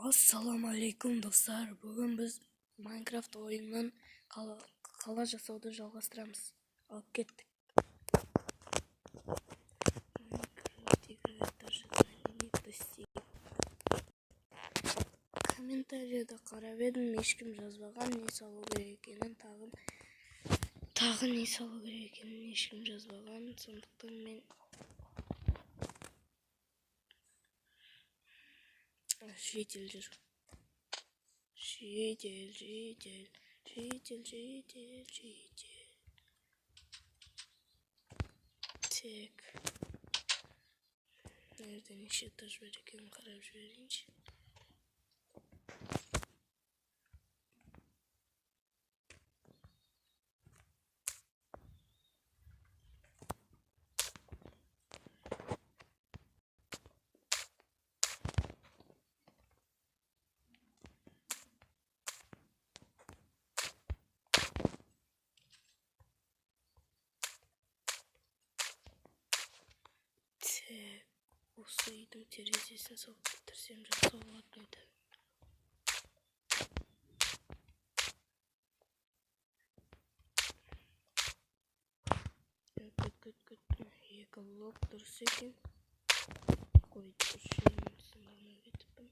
Assalamu alaikum dostlar. Bugün biz Minecraft oyunundan kala жасауды жалғастырамыз. Алып кеттік. Комментарийда қарап едім, ешкім жазбаған, не салу керек екенін, тағы не салу керек екенін ешкім жазбаған. Сондықтан мен жедел жүр. Жедел. Так. Nerede неше этаж бар екенін қарап жіберейінші. Осы үйдің терезесін салып бітірсем жақсы болатын еді. Күт. Екі блок дұрыс екен. Қойды жүршейін сыңғырмай кетіппін.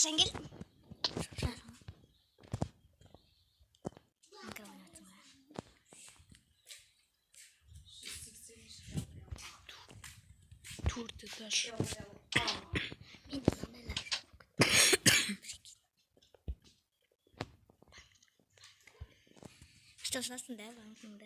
Sen gel. Turte taş. Что ж нас да, вам да.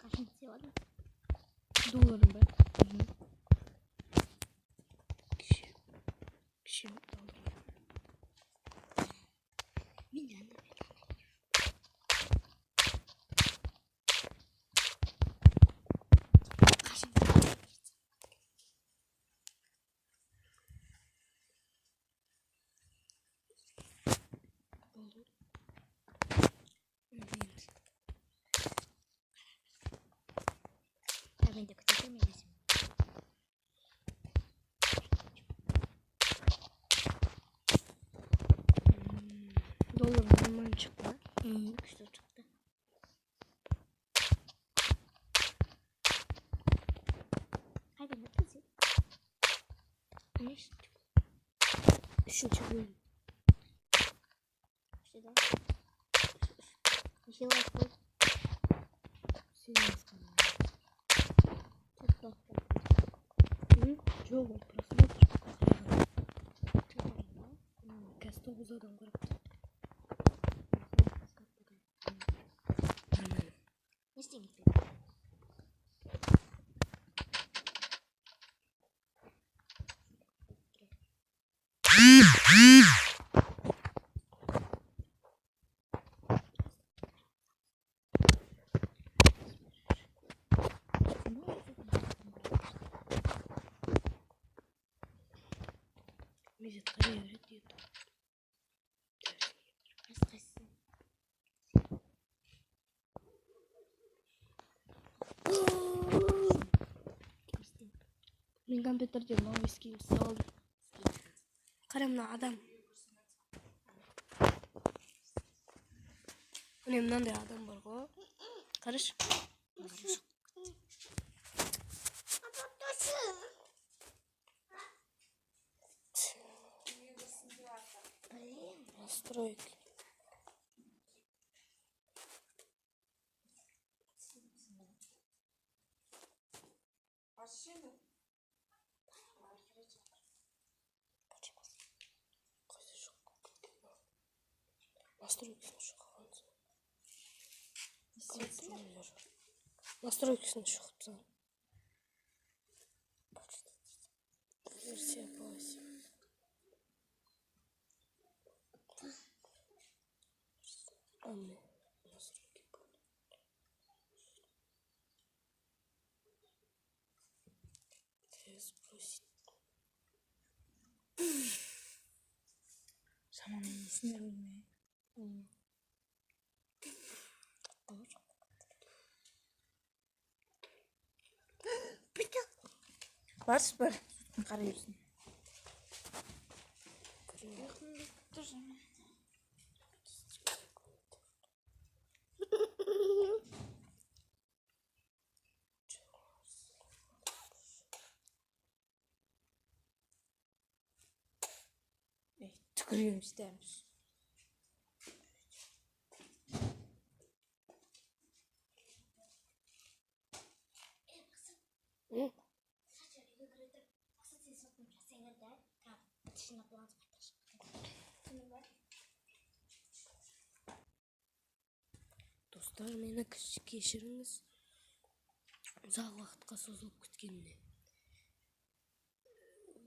Kaçın istiyorlar. Dolarım ben. Kişi dolarım. Milyon. Olur. Ben de küçültemeyiz. Dolarım hemen çıktı. Güzel çıktı. Hadi ne kızım? Ne iş? Üçüncü bölüm. Şurada. Еще раз будет. Серьезно. Что? Чего просмотр? Касту задам город. Нормально. Не стигнет. Bizi tarıyor diyor. Қайсысы? Мен компьютерде новый скин салдым. Қара мына адам. Міне мынандай адам бар ғой. Қарашы. Настройки. Настройкисіне шығып Настройкисіне шығыпсың. Версия 8. Анне. Настройки. Спросить. Шаманың несіне білмей. Барс бір. Қара берсін. Түкіргім істеміз. Достар, мені кешіріңіз. Ұзақ уақытқа созылып күткеніне.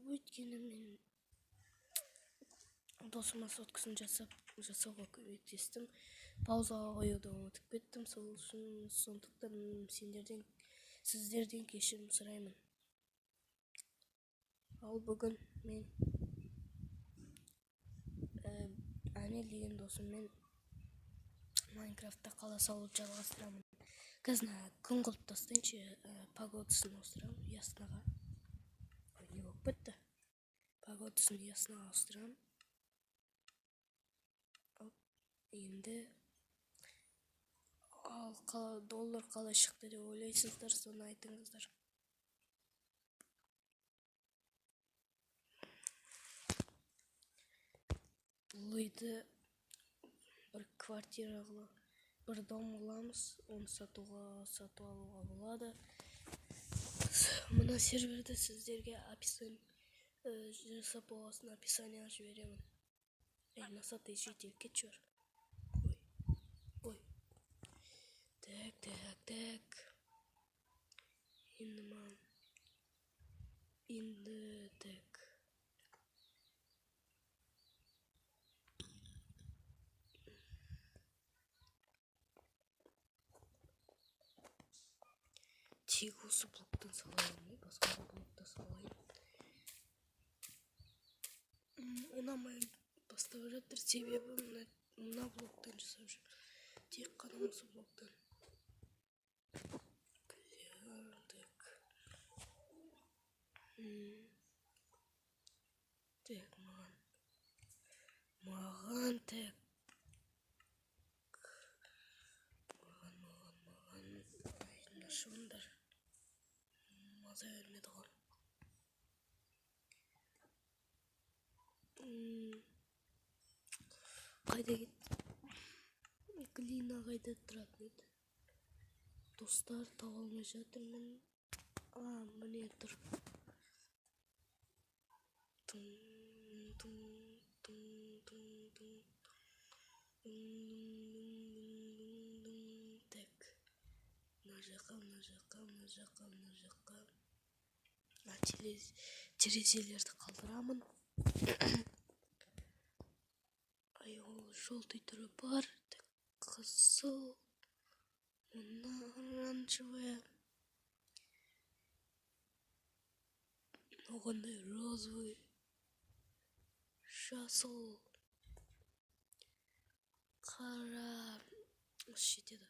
Өйткені мен досыма соткасын жасауға көмектестім. Паузаға қоюды ұмытып кеттім. Сол үшін сондықтан сіздерден кешірім сұраймын. Ал бүгін мен Анел деген досыммен Майнкрафтта қала салуды жалғастырамын. Қазір күн қылып тастайыншы, погодасын ауыстырамын ясныға. Не болып кетті? Погодасын ясныға ауыстырамын. Енді доллар қалай шықты деп ойлайсыздар, соны айтыңыздар. Бұл үйді бір квартира қылып, бір дом қыламыз, оны сатып алуға болады. Мына серверді сіздерге жасап болғасын описанияға жіберемін. Насатай житель кетшір. Ой. Так. Енді так. Тек осы блоктан салайын, басқа блокта салайын. Ұнамай бастап жатыр, себебі мына блоктан жасап жүр. Тек қана осы блоктан. Так, маған так. Маған шындар. Маза бермеді ғой. Қайда кетті? Глина қайда тұратын еді? Достар, таба алмай жатырмын. Міне тұр. Так. Мына жаққа. Терезелерді қалдырамын. Ол желтый түрі бар. Қызыл. Мына оранжевая. Оғандай розовый. жасыл, қара, осы жетеді.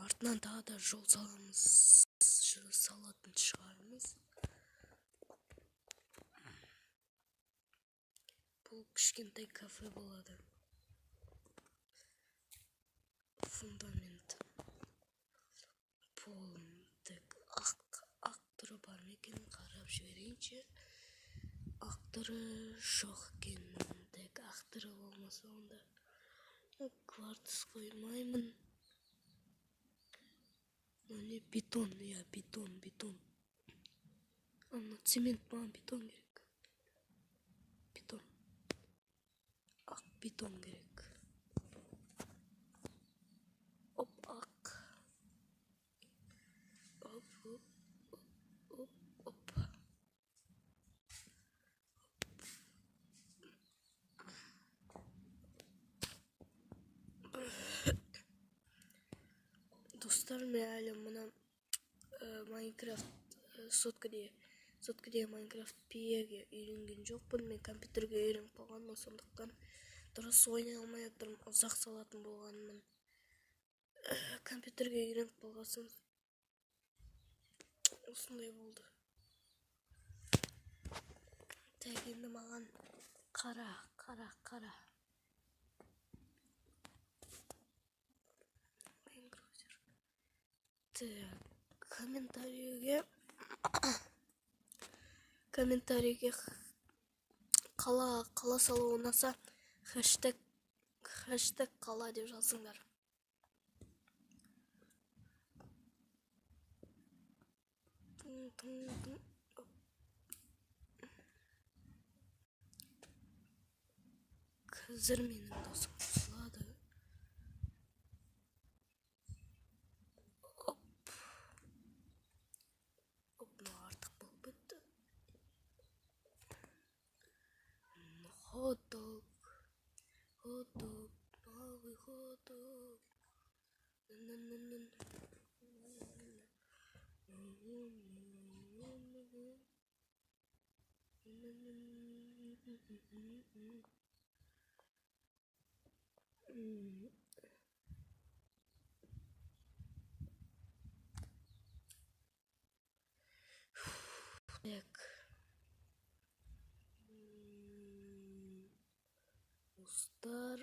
Артынан тағы да жол саламыз, салатын шығармыз. Бұл кішкентай кафе болады. Фундамент. Полымдық ақ түрі бар ма екенін қарап жіберейінші. Ақ түрі жоқ екен. Ақ түрі болмаса онда кварц қоймаймын. Не бетон, я бетон. Ана цемент, маған бетон керек. Бетон. Ақ бетон керек. Оп, ақ. Оп. Достар, мен әлі мұна Майнкрафт соткіде Майнкрафт пиеге үйренген жоқпын. Мен компьютерге үйреніп қалғанмын, сондықтан дұрыс ойнай алмай отырмын. Ұзақ салатын болғанмын. Компьютерге үйреніп қалғасын осындай болды. Так, енді маған қара. Комментарийге қала салу ұнаса хэштег қала деп жазыңдар. Қазір менің досым қосылады. Артық болып бітті. Хот-дог, новый хот-дог. Так. Достар.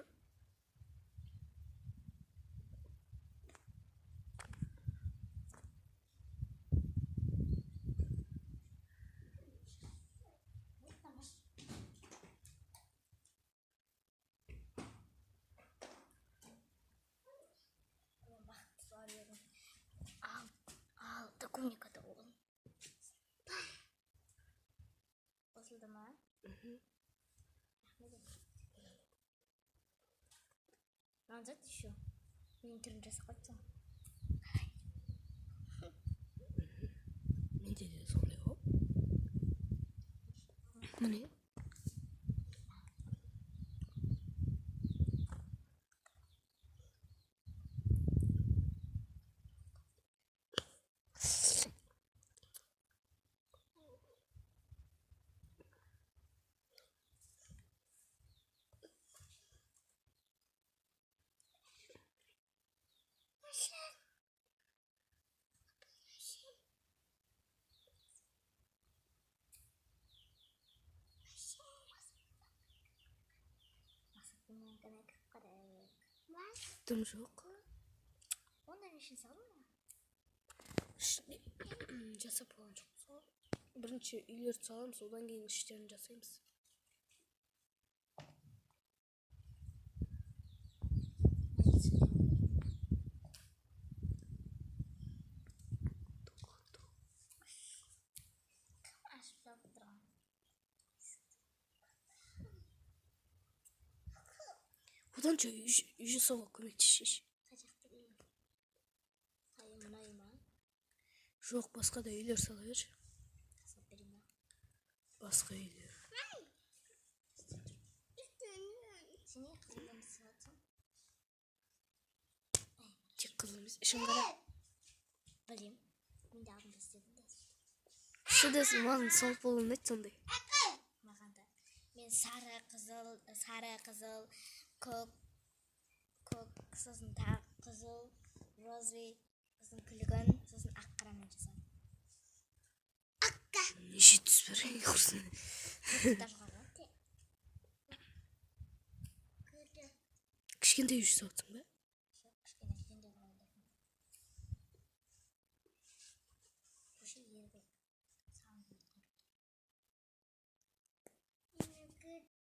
Ал, документикада болған. Қосылды ма? Назад еще. Мен түрін жасап қойыпсың. Менде де сондай ғой. Міне. Тым жоқ. Онда не үшін салдың ба? Жасап болған жоқ. Бірінші үйлерді саламыз, одан кейін іштерін жасаймыз. Ашып салып тұрған. Kadança Yusuf'a kömekleşiş. Kaçaktı bilmiyorum. Sayımına iman. Жоқ, басқа да үйлер салайықшы. Kasap benim ya. Басқа үйлер. Seni kızından sıvatım. Тек қызыл емес. Ішін қара. Bileyim. Ben de aldığımda istedim de. Шы десін, маған сол болуын айт сондай. Mağanda. Ben sarı kızıl, көк, сосын тағы қызыл, розовый, сосын күлгін, сосын ақ қарамен жасадым. Неше түс бар, құрсын. Кішкентай үй жасапсың ба? Кішкене де қойдым. Көше ері көп.